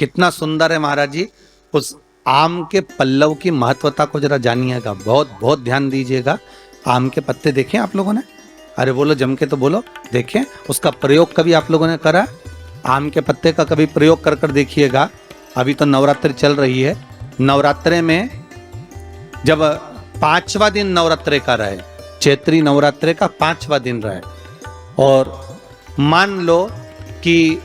कितना सुंदर है महाराज जी। उस आम के पल्लव की महत्वता को जरा जानिएगा, बहुत बहुत ध्यान दीजिएगा। आम के पत्ते देखे आप लोगों ने? अरे बोलो जम के तो बोलो। देखें, उसका प्रयोग कभी आप लोगों ने करा? आम के पत्ते का कभी प्रयोग कर देखिएगा। अभी तो नवरात्रि चल रही है, नवरात्रे में जब 5वां दिन नवरात्रे का रहे, चैत्री नवरात्रे का 5वां दिन रहे, और मान लो कि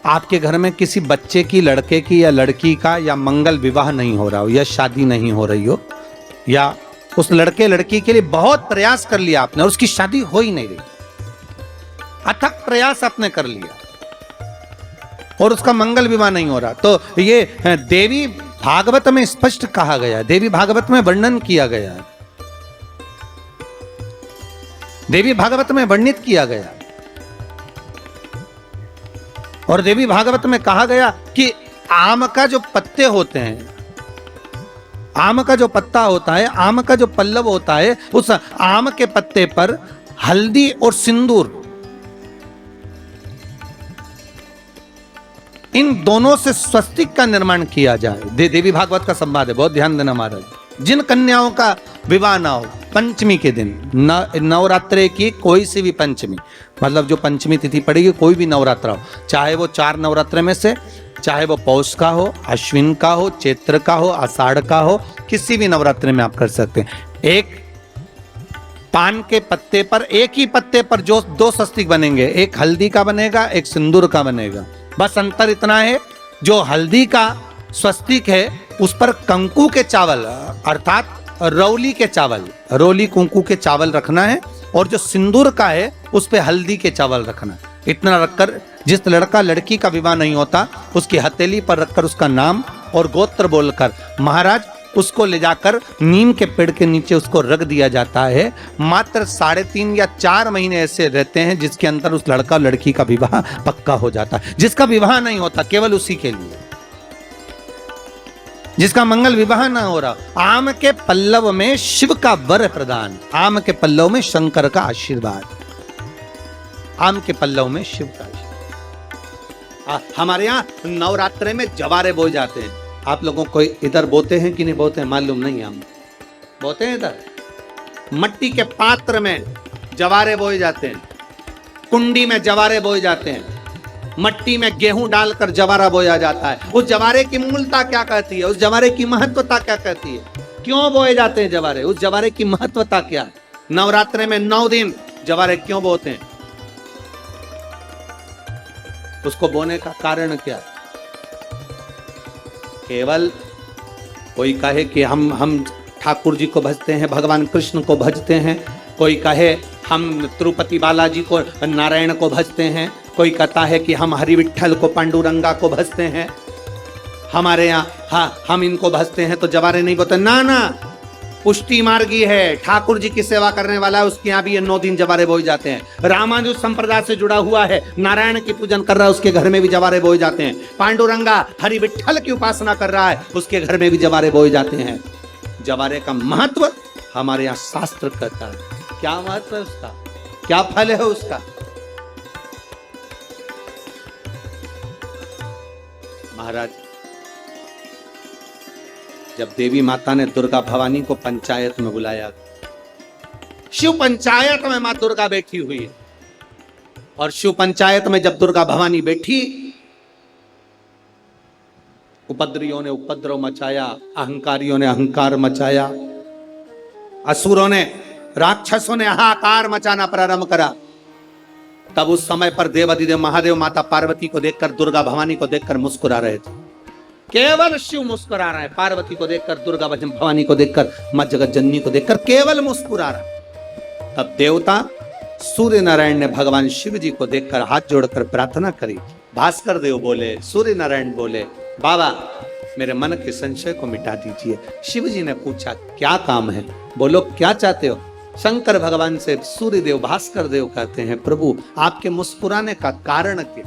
आपके घर में किसी बच्चे की, लड़के की या लड़की का या मंगल विवाह नहीं हो रहा हो, या शादी नहीं हो रही हो, या उस लड़के लड़की के लिए बहुत प्रयास कर लिया आपने और उसकी शादी हो ही नहीं रही, अथक प्रयास आपने कर लिया और उसका मंगल विवाह नहीं हो रहा, तो ये देवी भागवत में स्पष्ट कहा गया है, देवी भागवत में वर्णन किया गया है, देवी भागवत में वर्णित किया गया। और देवी भागवत में कहा गया कि आम का जो पत्ते होते हैं, आम का जो पत्ता होता है, आम का जो पल्लव होता है, उस आम के पत्ते पर हल्दी और सिंदूर, इन दोनों से स्वस्तिक का निर्माण किया जाए। देवी भागवत का संवाद है, बहुत ध्यान देना महाराज। जिन कन्याओं का विवाह ना हो पंचमी के दिन, नवरात्रे की कोई सी भी पंचमी, मतलब जो पंचमी तिथि पड़ेगी, कोई भी नवरात्रा हो, चाहे वो 4 नवरात्रे में से, चाहे वो पौष का हो, अश्विन का हो, चैत्र का हो, आषाढ़ का हो, किसी भी नवरात्रे में आप कर सकते हैं। एक पान के पत्ते पर, एक ही पत्ते पर जो 2 स्वस्तिक बनेंगे, एक हल्दी का बनेगा, एक सिंदूर का बनेगा। बस अंतर इतना है, जो हल्दी का स्वस्तिक है उस पर कंकु के चावल, अर्थात रौली के चावल, रौली कुंकू के चावल रखना है, और जो सिंदूर का है उस पे हल्दी के चावल रखना है। इतना रखकर जिस लड़का लड़की का विवाह नहीं होता उसकी हथेली पर रखकर उसका नाम और गोत्र बोलकर महाराज उसको ले जाकर नीम के पेड़ के नीचे उसको रख दिया जाता है। मात्र 3.5 या 4 महीने ऐसे रहते हैं जिसके अंदर उस लड़का लड़की का विवाह पक्का हो जाता है। जिसका विवाह नहीं होता केवल उसी के लिए, जिसका मंगल विवाह ना हो रहा, आम के पल्लव में शिव का वर प्रदान, आम के पल्लव में शंकर का आशीर्वाद, आम के पल्लव में शिव का आशीर्वाद। हमारे यहाँ नवरात्रे में जवारे बोए जाते हैं। आप लोगों को इधर बोते हैं कि नहीं बोते हैं मालूम नहीं, हम बोते हैं इधर। मट्टी के पात्र में जवारे बोए जाते हैं, कुंडी में जवारे बोए जाते हैं, मट्टी में गेहूं डालकर जवारा बोया जाता है। उस जवारे की मूलता क्या कहती है, उस जवारे की महत्वता क्या कहती है, क्यों बोए जाते हैं जवारे, उस जवारे की महत्वता क्या है? नवरात्रे में 9 दिन जवारे क्यों बोते हैं, उसको बोने का कारण क्या है? केवल कोई कहे कि हम ठाकुर जी को भजते हैं, भगवान कृष्ण को भजते हैं, कोई कहे हम तिरुपति बालाजी को, नारायण को भजते हैं, कोई कहता है कि हम हरि विठल को, पांडुरंगा को भजते हैं, हमारे यहाँ हाँ हम इनको भजते हैं तो जवारे नहीं बोते। ना ना, पुष्टि मार्गी है, ठाकुर जी की सेवा करने वाला है, उसके यहाँ भी ये 9 दिन जवारे बोए जाते हैं। रामानुज संप्रदाय से जुड़ा हुआ है, नारायण की पूजन कर रहा है, उसके घर में भी जवारे बोए जाते हैं। पांडुरंगा हरि विठल की उपासना कर रहा है, उसके घर में भी जवारे बोए जाते हैं। जवारे का महत्व हमारे यहाँ शास्त्र कहता है। क्या महत्व है उसका, क्या फल है उसका? महाराज, जब देवी माता ने दुर्गा भवानी को पंचायत में बुलाया, शिव पंचायत में मां दुर्गा बैठी हुई है, और शिव पंचायत में जब दुर्गा भवानी बैठी, उपद्रवियों ने उपद्रव मचाया, अहंकारियों ने अहंकार मचाया, असुरों ने, राक्षसों ने हाहाकार मचाना प्रारंभ करा। तब उस समय पर देवाधिदेव महादेव माता पार्वती को देखकर, दुर्गा भवानी को देखकर मुस्कुरा रहे थे। केवल शिव मुस्कुरा रहा है, पार्वती को देखकर, दुर्गा भवानी को देखकर, मां जगत जननी को देखकर केवल मुस्कुरा रहा। तब देवता सूर्य नारायण ने भगवान शिव जी को देखकर हाथ जोड़कर प्रार्थना करी। भास्कर देव बोले, सूर्य नारायण बोले, बाबा मेरे मन के संशय को मिटा दीजिए। शिव जी ने पूछा क्या काम है, बोलो क्या चाहते हो? शंकर भगवान से सूर्य देव, भास्कर देव कहते हैं, प्रभु आपके मुस्कुराने का कारण क्या?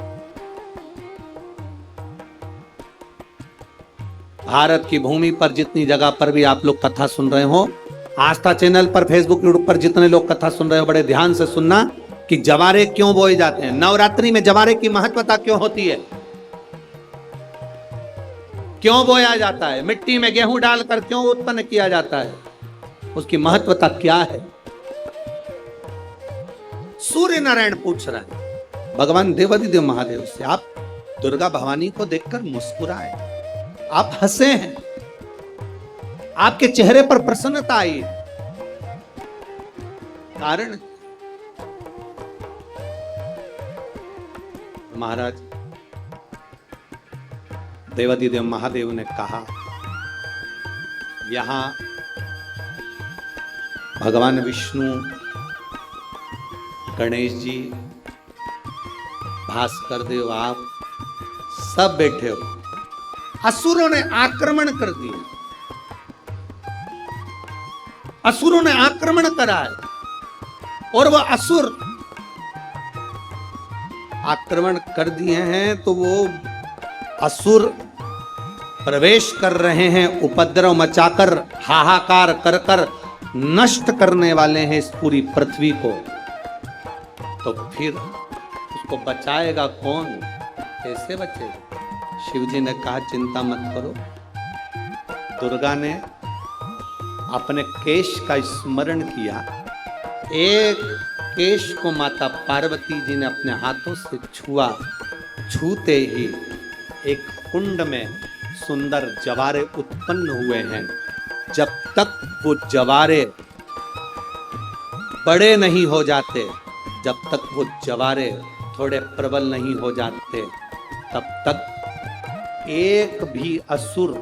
भारत की भूमि पर जितनी जगह पर भी आप लोग कथा सुन रहे हो, आस्था चैनल पर, फेसबुक, यूट्यूब पर जितने लोग कथा सुन रहे हो, बड़े ध्यान से सुनना कि जवारे क्यों बोए जाते हैं, नवरात्रि में जवारे की महत्वता क्यों होती है। क्यों बोया जाता है, मिट्टी में गेहूं डालकर क्यों उत्पन्न किया जाता है, उसकी महत्वता क्या है। सूर्य नारायण पूछ रहे हैं भगवान देवाधिदेव महादेव से, आप दुर्गा भवानी को देखकर मुस्कुराए, आप हंसे हैं, आपके चेहरे पर प्रसन्नता आई, कारण महाराज देवाधिदेव महादेव ने कहा, यहां भगवान विष्णु, गणेश जी, भास्कर देव, आप सब बैठे हो, असुरों ने आक्रमण कर दिया, असुरों ने आक्रमण करा है और वह असुर आक्रमण कर दिए हैं तो वो असुर प्रवेश कर रहे हैं, उपद्रव मचाकर हाहाकार कर कर नष्ट करने वाले हैं इस पूरी पृथ्वी को, तो फिर उसको बचाएगा कौन, कैसे बचेगा। शिव जी ने कहा चिंता मत करो, दुर्गा ने अपने केश का स्मरण किया, एक केश को माता पार्वती जी ने अपने हाथों से छुआ, छूते ही एक कुंड में सुंदर जवारे उत्पन्न हुए हैं। जब तक वो जवारे बड़े नहीं हो जाते, जब तक वो जवारे थोड़े प्रबल नहीं हो जाते, तब तक एक भी असुर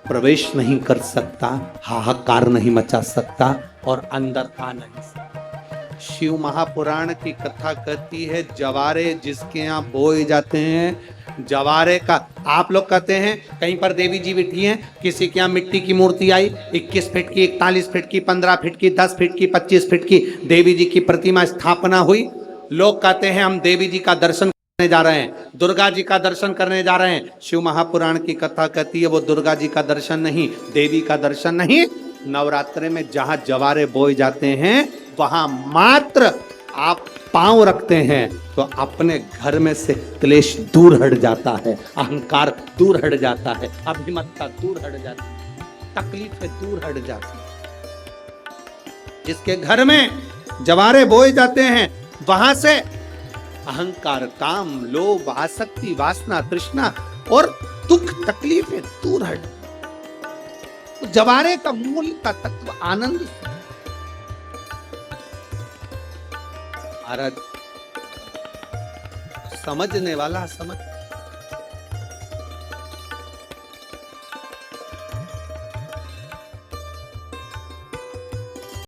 प्रवेश नहीं कर सकता, हाहाकार नहीं मचा सकता और अंदर आ नहीं सकता। शिव महापुराण की कथा कहती है, जवारे जिसके यहाँ बोए जाते हैं, जवारे का, आप लोग कहते हैं कहीं पर देवी जी बैठी हैं, किसी के यहाँ मिट्टी की मूर्ति आई 21 फीट की, 41 फीट की, 15 फीट की, 10 फीट की, 25 फीट की देवी जी की प्रतिमा स्थापना हुई, लोग कहते हैं हम देवी जी का दर्शन करने जा रहे हैं, दुर्गा जी का दर्शन करने जा रहे हैं। शिव महापुराण की कथा कहती है वो दुर्गा जी का दर्शन नहीं, देवी का दर्शन नहीं, नवरात्रे में जहां जवारे बोए जाते हैं वहां मात्र आप पांव रखते हैं तो अपने घर में से क्लेश दूर हट जाता है, अहंकार दूर हट जाता है, अभिमतता दूर हट जाती है, तकलीफें दूर हट जाती है। जिसके घर में जवारे बोए जाते हैं वहां से अहंकार, काम, लोभ, आसक्ति, वासना, तृष्णा और दुख, तकलीफें दूर हट। तो जवारे का मूल का तत्व आनंद। महाराज समझने वाला समझ